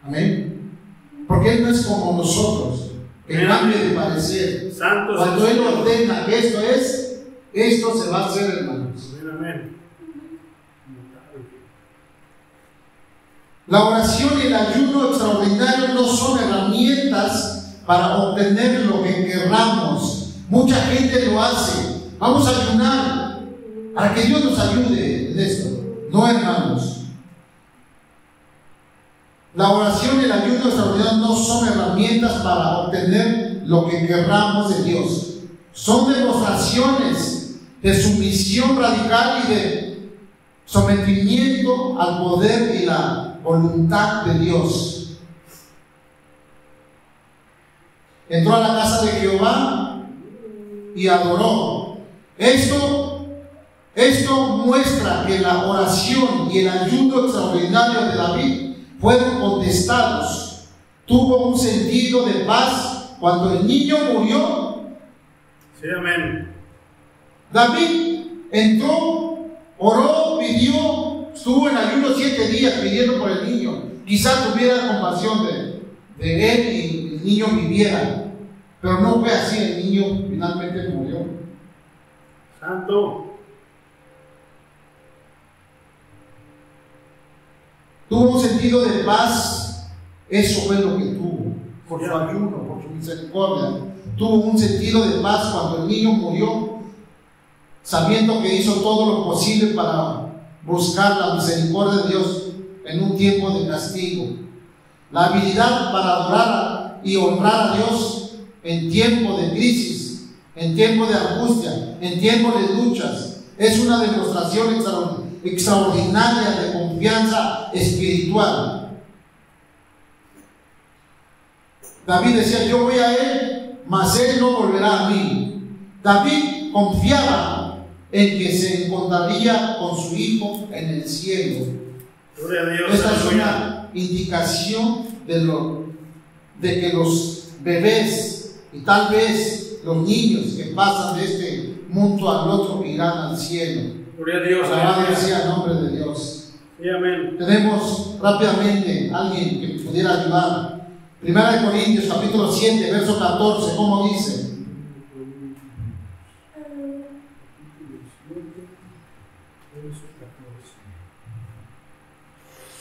amén, porque Él no es como nosotros, que cambie de parecer. Santo. Cuando Él ordena que esto se va a hacer, hermanos. Amén. La oración y el ayuno extraordinario no son herramientas para obtener lo que querramos. Mucha gente lo hace. Vamos a ayunar para que Dios nos ayude en esto. No, hermanos. La oración y el ayuno extraordinario no son herramientas para obtener lo que querramos de Dios. Son demostraciones de sumisión radical y de sometimiento al poder y la voluntad de Dios. Entró a la casa de Jehová y adoró. Esto muestra que la oración y el ayuno extraordinario de David fueron contestados. Tuvo un sentido de paz cuando el niño murió. Sí, amén. David entró, oró, pidió, estuvo en ayuno 7 días pidiendo por el niño. Quizás tuviera compasión de él y el niño viviera, pero no fue así. El niño finalmente murió. Santo. Tuvo un sentido de paz. Eso fue lo que tuvo, por su ayuno, por su misericordia. Tuvo un sentido de paz cuando el niño murió, sabiendo que hizo todo lo posible para buscar la misericordia de Dios en un tiempo de castigo. La habilidad para adorar y honrar a Dios en tiempo de crisis, en tiempo de angustia, en tiempo de luchas, es una demostración extraordinaria de confianza espiritual. David decía: yo voy a él, mas él no volverá a mí. David confiaba en que se encontraría con su hijo en el cielo. Gloria a Dios. Esta es una indicación de que los bebés y tal vez los niños que pasan de este mundo al otro irán al cielo. Gloria a Dios. Alabado sea el nombre de Dios. Sí, amén. Tenemos rápidamente alguien que pudiera ayudar. 1 Corintios capítulo 7, verso 14, ¿cómo dice?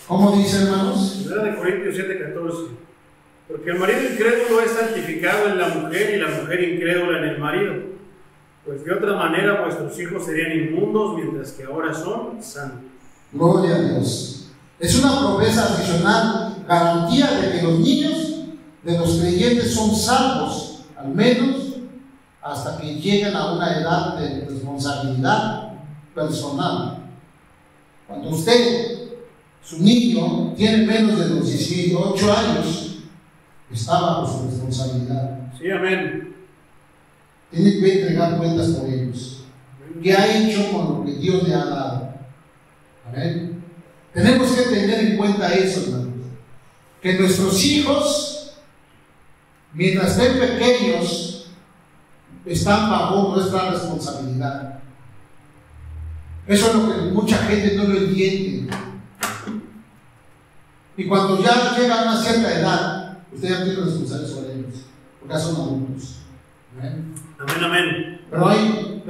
¿Cómo dice, hermanos? 1 Corintios 7:14. Porque el marido incrédulo es santificado en la mujer y la mujer incrédula en el marido. Pues de otra manera vuestros hijos serían inmundos, mientras que ahora son santos. Gloria a Dios. Es una promesa adicional, garantía de que los niños de los creyentes son salvos, al menos hasta que lleguen a una edad de responsabilidad personal. Cuando usted, su niño, tiene menos de los 18 años, está bajo su responsabilidad. Sí, amén. Tiene que entregar cuentas por ellos. ¿Qué ha hecho con lo que Dios le ha dado? Amén. Tenemos que tener en cuenta eso, hermanos. Que nuestros hijos, mientras estén pequeños, están bajo nuestra responsabilidad. Eso es lo que mucha gente no lo entiende. Y cuando ya llegan a una cierta edad, usted ya tiene responsabilidad sobre ellos, porque ya son adultos. Amén. Amén, amén.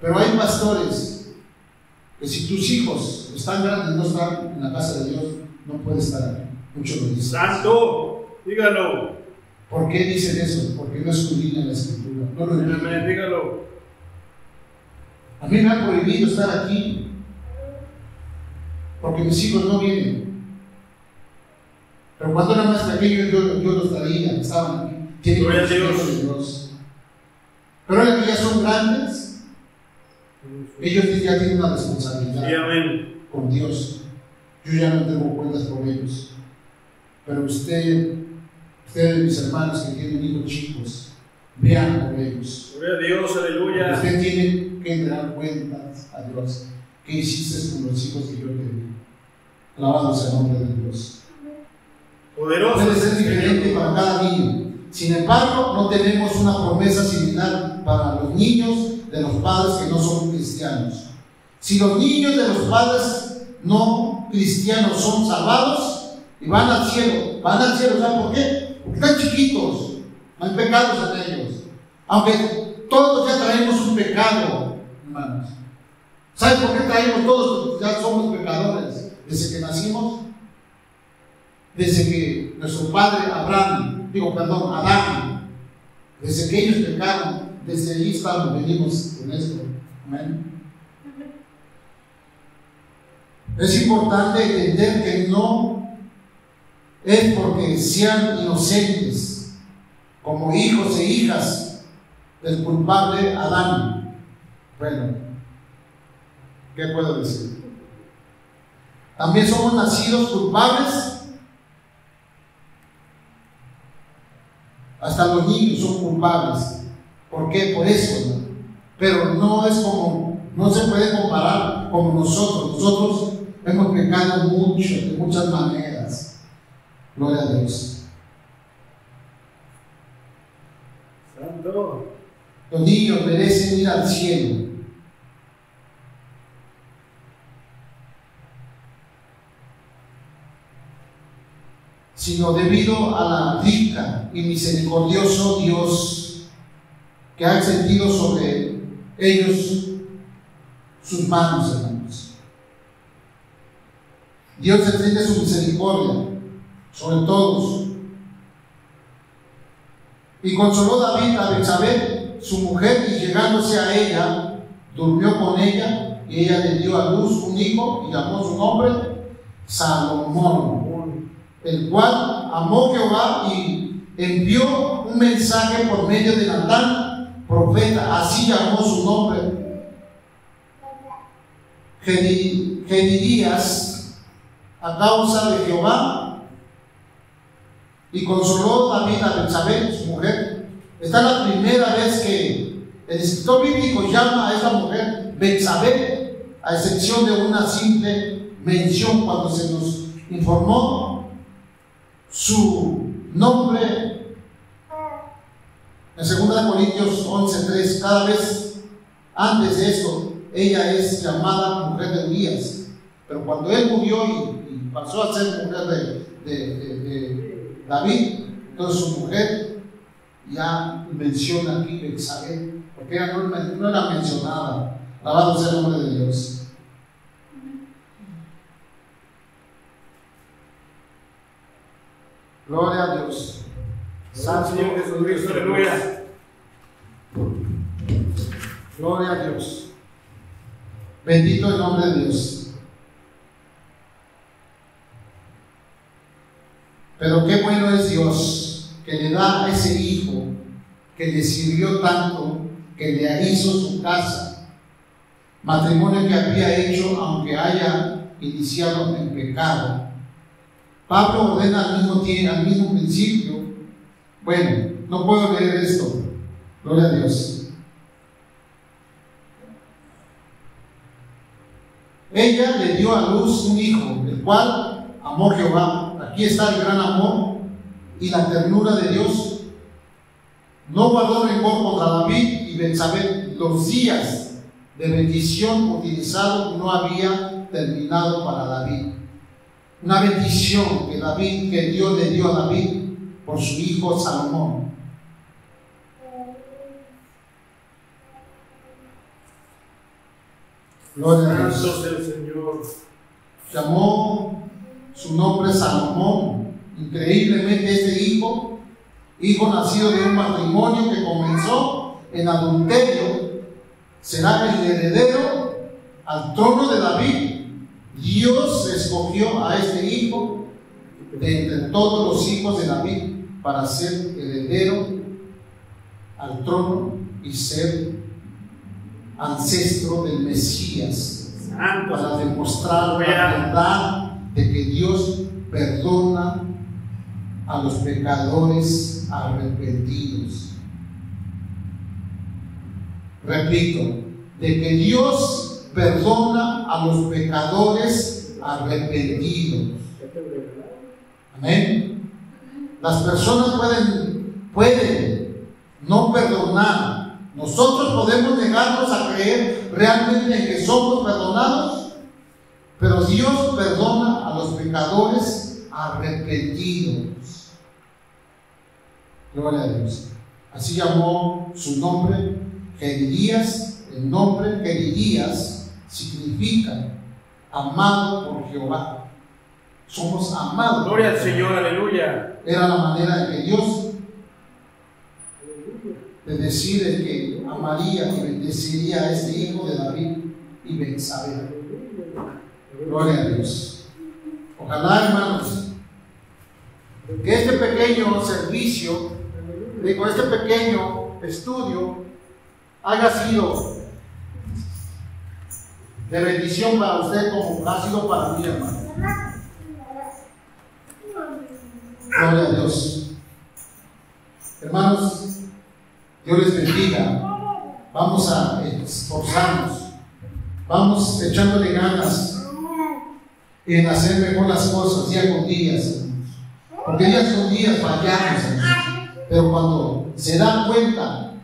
Pero hay pastores que si tus hijos están grandes y no están en la casa de Dios, no pueden estar aquí. Muchos lo dicen. Santo, dígalo. ¿Por qué dicen eso? Porque no escudriñan la escritura. No lo Amén, entienden. amén, dígalo. A mí me han prohibido estar aquí porque mis hijos no vienen. Pero cuando eran más pequeños yo los traía, estaban aquí. Tienen Gloria a conocimiento Dios. de Dios. Pero ahora que ya son grandes, ellos ya tienen una responsabilidad Sí, amén. con Dios. Yo ya no tengo cuentas por ellos. Pero ustedes, mis hermanos que tienen hijos chicos, vean por ellos. Gloria a Dios, aleluya. Usted tiene que dar cuentas a Dios. ¿Qué hiciste con los hijos que yo te di? Alabado sea el nombre de Dios. Poderoso. Puede ser diferente para cada niño. Sin embargo, no tenemos una promesa similar para los niños de los padres que no son cristianos. Si los niños de los padres no cristianos son salvados y van al cielo, ¿saben por qué? Porque están chiquitos, no hay pecados en ellos. Aunque todos ya traemos un pecado, hermanos. ¿Saben por qué traemos todos? Ya somos pecadores desde que nacimos. Desde que nuestro padre Adán, desde que ellos pecaron, desde allí estamos, venimos con esto. Amén. Es importante entender que no es porque sean inocentes, como hijos e hijas del culpable Adán. Bueno, ¿qué puedo decir? También somos nacidos culpables. Hasta los niños son culpables. ¿Por qué? Por eso, ¿no? Pero no es como, no se puede comparar como nosotros. Nosotros hemos pecado mucho, de muchas maneras. Gloria a Dios. Santo. Los niños merecen ir al cielo. Sino debido a la rica y misericordioso Dios que ha extendido sobre ellos sus manos, hermanos. Dios extiende su misericordia sobre todos. Y consoló David a Betsabé, su mujer, y llegándose a ella, durmió con ella, y ella le dio a luz un hijo y llamó su nombre Salomón, el cual amó Jehová y envió un mensaje por medio de Natán, profeta, así llamó su nombre, Jedidías, a causa de Jehová. Y consoló David a Betsabé, su mujer. Esta es la primera vez que el escritor bíblico llama a esa mujer Betsabé, a excepción de una simple mención cuando se nos informó su nombre en 2 Corintios 11:3. Cada vez antes de esto, ella es llamada mujer de Urías, pero cuando él murió y pasó a ser mujer de David, entonces su mujer ya menciona aquí Betsabé, porque ella no era mencionada. Alabado sea el nombre de Dios. Gloria a Dios. Santo Señor Jesucristo, aleluya. Gloria a Dios. Bendito el nombre de Dios. Pero qué bueno es Dios, que le da a ese hijo que le sirvió tanto, que le hizo su casa, matrimonio que había hecho aunque haya iniciado en pecado. Pablo ordena al mismo principio. Bueno, no puedo leer esto. Gloria a Dios. Ella le dio a luz un hijo, el cual amó Jehová. Aquí está el gran amor y la ternura de Dios. No guardó rencor contra David y Betsabé. Los días de bendición utilizados no había terminado para David. Una bendición que Dios le dio a David por su hijo Salomón. Gloria a Dios. Santo sea el Señor. Llamó su nombre Salomón. Increíblemente este hijo nacido de un matrimonio que comenzó en adulterio, será el heredero al trono de David. Dios escogió a este hijo de entre todos los hijos de David para ser heredero al trono y ser ancestro del Mesías, para demostrar la verdad de que Dios perdona a los pecadores arrepentidos. Repito, de que Dios perdona a los pecadores arrepentidos. Amén. Las personas pueden no perdonar. Nosotros podemos negarnos a creer realmente en que somos perdonados, pero Dios perdona a los pecadores arrepentidos. Gloria a Dios. Así llamó su nombre Jedidías. El nombre Jedidías significa amado por Jehová. Somos amados. Gloria al Señor, aleluya. Era la manera de que Dios de decir que amaría y bendeciría a este hijo de David y Betsabé. Gloria a Dios. Ojalá, hermanos, que este pequeño servicio, este pequeño estudio haya sido de bendición para usted como ha sido para mí, hermano. Gloria a Dios. Hermanos, Dios les bendiga. Vamos a esforzarnos. Vamos echándole ganas en hacer mejor las cosas día con día, hermanos. Porque día con día fallamos, hermanos. Pero cuando se dan cuenta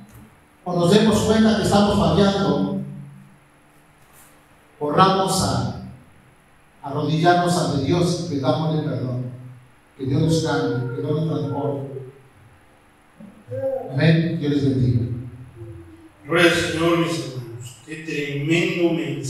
o nos demos cuenta que estamos fallando, corramos a arrodillarnos ante Dios y pidámosle perdón. Que Dios nos cambie, que Dios nos transforme. Amén. Dios les bendiga. Gloria al Señor, mis hermanos. Qué tremendo mensaje.